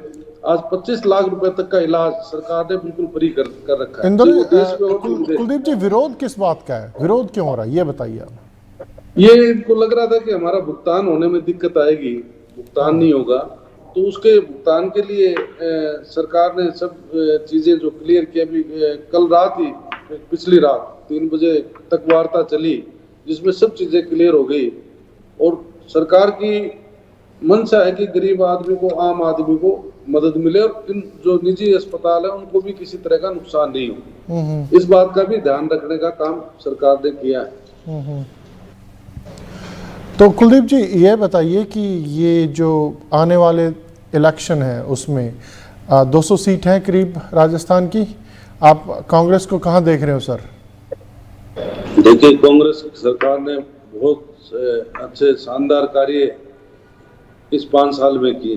आज 25 लाख रुपए तक का इलाज सरकार ने बिल्कुल फ्री कर रखा है। कुलदीप जी, विरोध किस बात का है, विरोध क्यों हो रहा है ये बताइए आप। ये इनको लग रहा था कि हमारा भुगतान होने में दिक्कत आएगी, भुगतान नहीं होगा, तो उसके भुगतान के लिए सरकार ने सब चीजें जो क्लियर की, अभी कल रात ही, पिछली रात 3 बजे तक वार्ता चली जिसमें सब चीजें क्लियर हो गई, और सरकार की मंशा है कि गरीब आदमी को, आम आदमी को मदद मिले और इन जो निजी अस्पताल है उनको भी किसी तरह का नुकसान नहीं हो। इस बात का भी ध्यान रखने का काम सरकार ने किया है। तो कुलदीप जी ये बताइए कि ये जो आने वाले इलेक्शन है उसमें 200 सीट हैं करीब राजस्थान की, आप कांग्रेस को कहाँ देख रहे हो सर? देखिए, कांग्रेस सरकार ने बहुत अच्छे शानदार कार्य इस 5 साल में किए।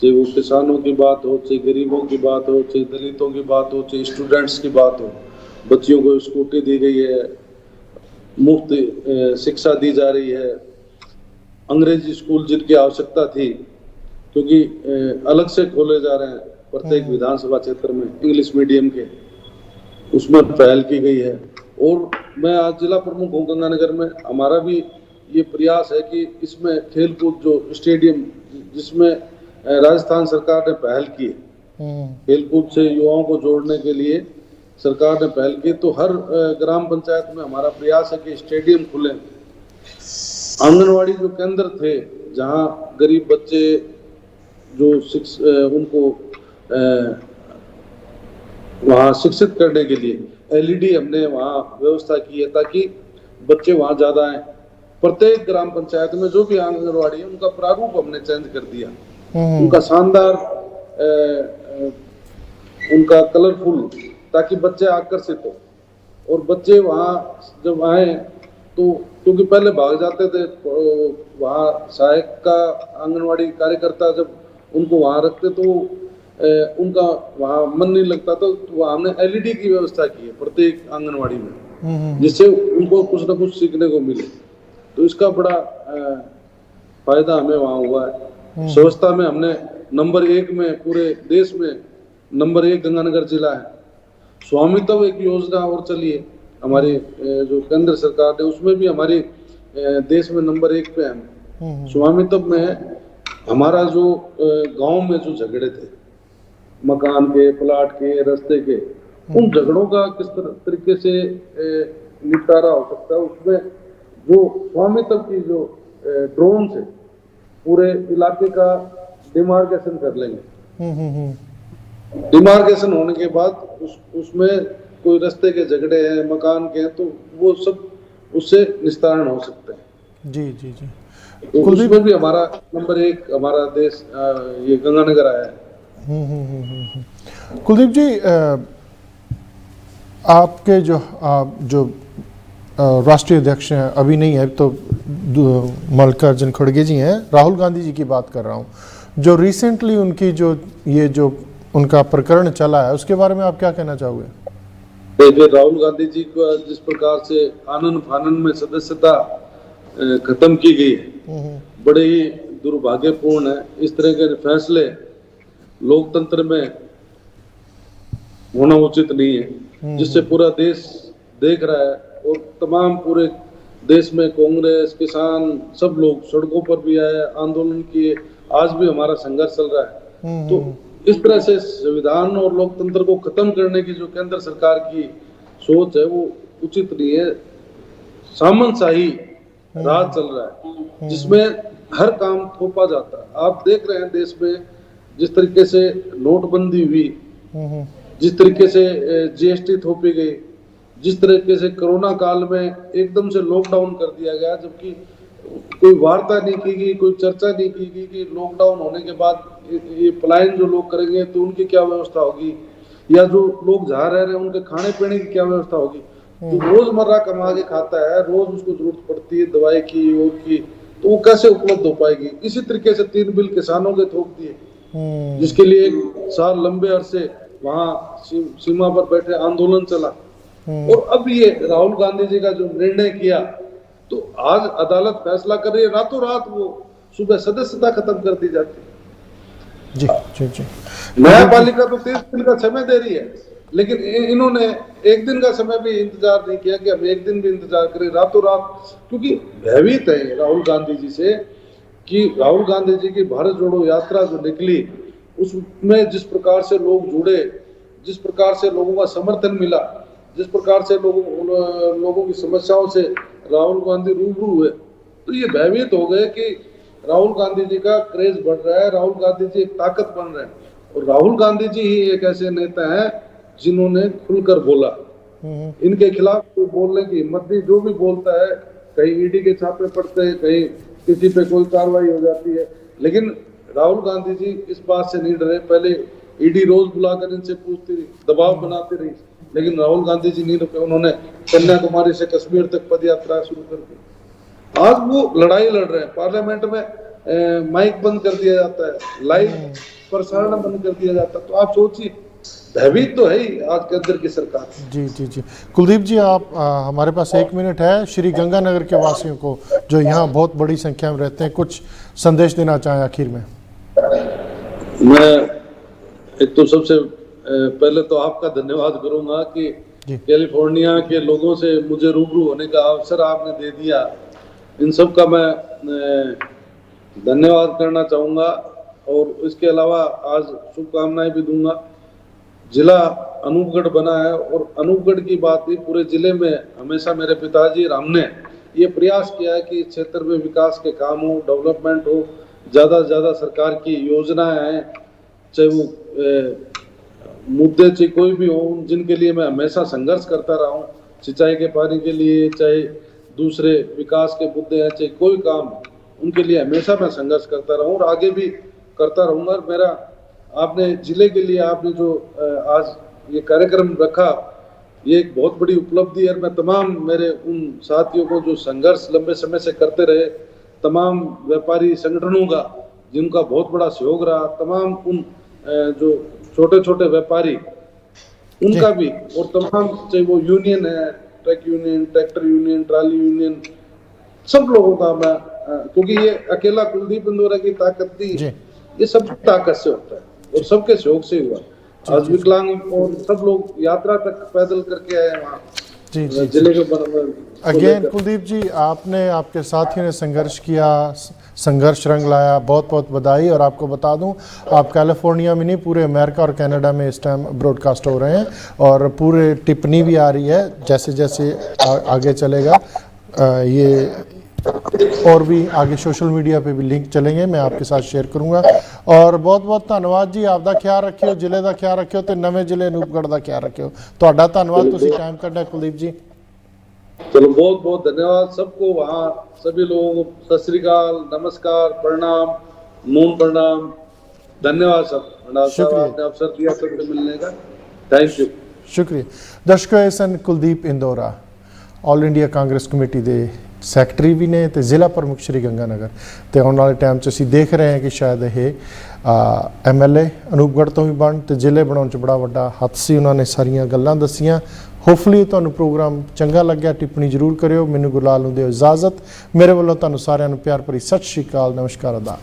चाहे वो किसानों की बात हो, चाहे गरीबों की बात हो, चाहे दलितों की बात हो, चाहे स्टूडेंट्स की बात हो। बच्चियों को स्कूटी दी गई है, मुफ्त शिक्षा दी जा रही है। अंग्रेजी स्कूल जिनकी आवश्यकता थी, क्योंकि अलग से खोले जा रहे हैं प्रत्येक विधानसभा क्षेत्र में इंग्लिश मीडियम के, उसमें पहल की गई है। और मैं आज जिला प्रमुख हूँ गंगानगर में, हमारा भी ये प्रयास है कि इसमें खेलकूद जो स्टेडियम जिसमें राजस्थान सरकार ने पहल की है, खेलकूद से युवाओं को जोड़ने के लिए सरकार ने पहल की, तो हर ग्राम पंचायत में हमारा प्रयास है कि स्टेडियम खुले। आंगनवाड़ी जो केंद्र थे जहाँ गरीब बच्चे जो उनको वहाँ शिक्षित करने के लिए एलईडी हमने वहाँ व्यवस्था की है ताकि बच्चे वहाँ ज्यादा आए। प्रत्येक ग्राम पंचायत में जो भी आंगनवाड़ी है उनका प्रारूप हमने चेंज कर दिया, उनका शानदार उनका कलरफुल, ताकि बच्चे आकर्षित हो। और बच्चे वहाँ जब आए तो क्योंकि पहले भाग जाते थे, वहाँ सहायक का आंगनवाड़ी कार्यकर्ता जब उनको वहाँ रखते तो उनका वहाँ मन नहीं लगता, तो वहाँ हमने एलईडी की व्यवस्था की है प्रत्येक आंगनवाड़ी में, जिससे उनको कुछ ना कुछ सीखने को मिले। तो इसका बड़ा फायदा हमें वहाँ हुआ है। स्वच्छता में हमने नंबर 1 में, पूरे देश में नंबर 1 गंगानगर जिला है। स्वामित्व एक योजना और चली है हमारी जो केंद्र सरकार ने, उसमें भी हमारी देश में नंबर 1 पे हम। स्वामित्व में हमारा जो गांव में जो झगड़े थे मकान के, प्लाट के, रास्ते के, उन झगड़ों का किस तरीके से निपटारा हो सकता है, उसमें जो स्वामित्व की जो ड्रोन से पूरे इलाके का डिमार्केशन कर लेंगे। डिमार्केशन होने के बाद उसमें कोई रास्ते के झगड़े हैं, मकान के हैं, तो वो सब उससे निस्तारण हो सकते हैं। जी जी जी। तो उसमें भी हमारा नंबर 1 हमारा देश ये गंगानगर आया है। कुलदीप जी, आपके जो राष्ट्रीय अध्यक्ष हैं, अभी नहीं है तो मल्लिकार्जुन खड़गे जी हैं, राहुल गांधी जी की बात कर रहा हूँ, जो रिसेंटली उनकी जो उनका प्रकरण चला है, उसके बारे में आप क्या कहना चाहोगे? देखिए, राहुल गांधी जी को जिस प्रकार से आनन फानन में सदस्यता खत्म की गई है, बड़े ही दुर्भाग्यपूर्ण है। इस तरह के फैसले लोकतंत्र में होना उचित नहीं है, जिससे पूरा देश देख रहा है और तमाम पूरे देश में कांग्रेस, किसान, सब लोग सड़कों पर भी आए, आंदोलन किए, आज भी हमारा संघर्ष चल रहा है। तो इस तरह से संविधान और लोकतंत्र को खत्म करने की जो केंद्र सरकार की सोच है वो उचित नहीं है। सामंतशाही राज चल रहा है जिसमें हर काम थोपा जाता है। आप देख रहे हैं देश में जिस तरीके से नोटबंदी हुई, जिस तरीके से जीएसटी थोपी गई, जिस तरीके से कोरोना काल में एकदम से लॉकडाउन कर दिया गया, जबकि कोई वार्ता नहीं की गई, कोई चर्चा नहीं की गई कि लॉकडाउन होने के बाद ये पलायन जो लोग करेंगे तो उनकी क्या व्यवस्था होगी, या जो लोग जहाँ रह रहे हैं उनके खाने पीने की क्या व्यवस्था होगी। जो रोजमर्रा कमा के खाता है, रोज उसको जरूरत पड़ती है दवाई की और की, तो वो कैसे उपलब्ध हो पाएगी। इसी तरीके से 3 बिल किसानों के थोप दिए, जिसके लिए 1 साल लंबे अरसे वहाँ सीमा पर बैठे आंदोलन चला। और अब ये राहुल गांधी जी का जो निर्णय किया, तो आज अदालत फैसला कर रही है, रातों रात वो सुबह सदस्यता खत्म कर दी जाती है। जी जी जी। न्यायपालिका तो 30 दिन का समय दे रही है, लेकिन इन्होंने 1 दिन का समय भी इंतजार नहीं किया कि हम 1 दिन भी इंतजार करें, रातों रात। क्योंकि भयभीत है राहुल गांधी जी से कि राहुल गांधी जी की भारत जोड़ो यात्रा जो निकली, उसमें जिस प्रकार से लोग जुड़े, जिस प्रकार से लोगों का समर्थन मिला, जिस प्रकार से लोगों की समस्याओं से राहुल गांधी रूबरू हुए, तो ये भयभीत हो गए कि राहुल गांधी जी का क्रेज बढ़ रहा है, राहुल गांधी जी एक ताकत बन रहे हैं। और राहुल गांधी जी ही एक ऐसे नेता हैं जिन्होंने खुलकर बोला, इनके खिलाफ कोई बोलने की हिम्मत नहीं। जो भी बोलता है, कहीं ईडी के छापे पड़ते हैं, कहीं किसी पे कोई कार्रवाई हो जाती है, लेकिन राहुल गांधी जी इस बात से नहीं डरे। पहले ईडी रोज बुलाकर इनसे पूछती रही, दबाव बनाती रही, लेकिन राहुल गांधी जी नहीं रुके। उन्होंने कन्याकुमारी से कश्मीर तक पद यात्रा शुरू कर दी। आज वो लड़ाई लड़ रहे हैं पार्लियामेंट में, माइक बंद कर दिया जाता है, लाइव प्रसारण बंद कर दिया जाता है। तो आप सोचिए, भयभीत तो है ही आज के अंदर की सरकार। जी जी जी। कुलदीप जी, आप हमारे पास 1 मिनट है। श्री गंगानगर के वासियों को जो यहाँ बहुत बड़ी संख्या में रहते हैं, कुछ संदेश देना चाहें आखिर में। मैं एक तो सबसे पहले तो आपका धन्यवाद करूंगा कि कैलिफोर्निया के लोगों से मुझे रूबरू होने का अवसर आपने दे दिया। इन सब का मैं धन्यवाद करना चाहूँगा और इसके अलावा आज शुभकामनाएं भी दूंगा। जिला अनूपगढ़ बना है और अनूपगढ़ की बात भी पूरे जिले में हमेशा मेरे पिताजी और हमने ये प्रयास किया है कि इस क्षेत्र में विकास के काम हो, डेवलपमेंट हो, ज़्यादा से ज़्यादा सरकार की योजनाएं हैं, चाहे वो मुद्दे चाहे कोई भी हो, जिनके लिए मैं हमेशा संघर्ष करता रहा हूँ। सिंचाई के पानी के लिए, चाहे दूसरे विकास के मुद्दे हैं, चाहे कोई काम, उनके लिए हमेशा मैं संघर्ष करता रहा हूँ और आगे भी करता रहूँगा। और मेरा आपने जिले के लिए आपने जो आज ये कार्यक्रम रखा, ये एक बहुत बड़ी उपलब्धि है। मैं तमाम मेरे उन साथियों को जो संघर्ष लंबे समय से करते रहे, तमाम व्यापारी संगठनों का जिनका बहुत बड़ा सहयोग रहा, तमाम उन जो छोटे छोटे व्यापारी उनका भी, और तमाम चाहे वो यूनियन है, truck union, tractor union, trolley union, सब लोगों का मैं, क्योंकि ये अकेला कुलदीप इंदौरा की ताकत थी, ये सब ताकत से होता है और सबके सहयोग से हुआ। आज विकलांग और सब लोग यात्रा तक पैदल करके आए वहाँ जिले के अगेन कुलदीप जी, आपने, आपके साथियों ने संघर्ष किया, संघर्ष रंग लाया, बहुत बहुत बधाई। और आपको बता दूं, आप कैलिफोर्निया में नहीं, पूरे अमेरिका और कनाडा में इस टाइम ब्रॉडकास्ट हो रहे हैं और पूरे टिप्पणी भी आ रही है। जैसे जैसे आगे चलेगा ये और भी आगे सोशल मीडिया पे भी लिंक चलेंगे, मैं आपके साथ शेयर करूंगा। और बहुत बहुत धन्यवाद जी। आपका ख्याल रखियो, जिले का ख्याल रखियो तो नवे जिले अनूपगढ़ का ख्याल रखियो। ਤੁਹਾਡਾ ਧੰਨਵਾਦ, ਤੁਸੀਂ टाइम ਕੱਢਿਆ कुलदीप जी। चलो बहुत बहुत धन्यवाद सबको, वहाँ सभी लोगों को सत श्री अकाल, नमस्कार, प्रणाम, नून प्रणाम, धन्यवाद सब। आपने अवसर दिया सबसे मिलने का, थैंक यू, शुक्रिया। दर्शकों, ये सन Kuldeep Indora, all India Congress committee के सैकटरी भी ने ते जिला प्रमुख श्री गंगानगर। तो आने वाले टाइम च असीं देख रहे हैं कि शायद ये MLA अनूपगढ़ तो भी बन तो जिले बनाने च बड़ा वड्डा हथ सी। उन्होंने सारिया गल्लां दसियां। होपफुली तुहानूं प्रोग्राम चंगा लग्या, टिप्पणी जरूर करियो। मैनूं गुरलाल नूं दिओ इजाजत। मेरे वालों तुहानूं सारिआं नूं प्यार भरी सत श्री अकाल, नमस्कार, अदा।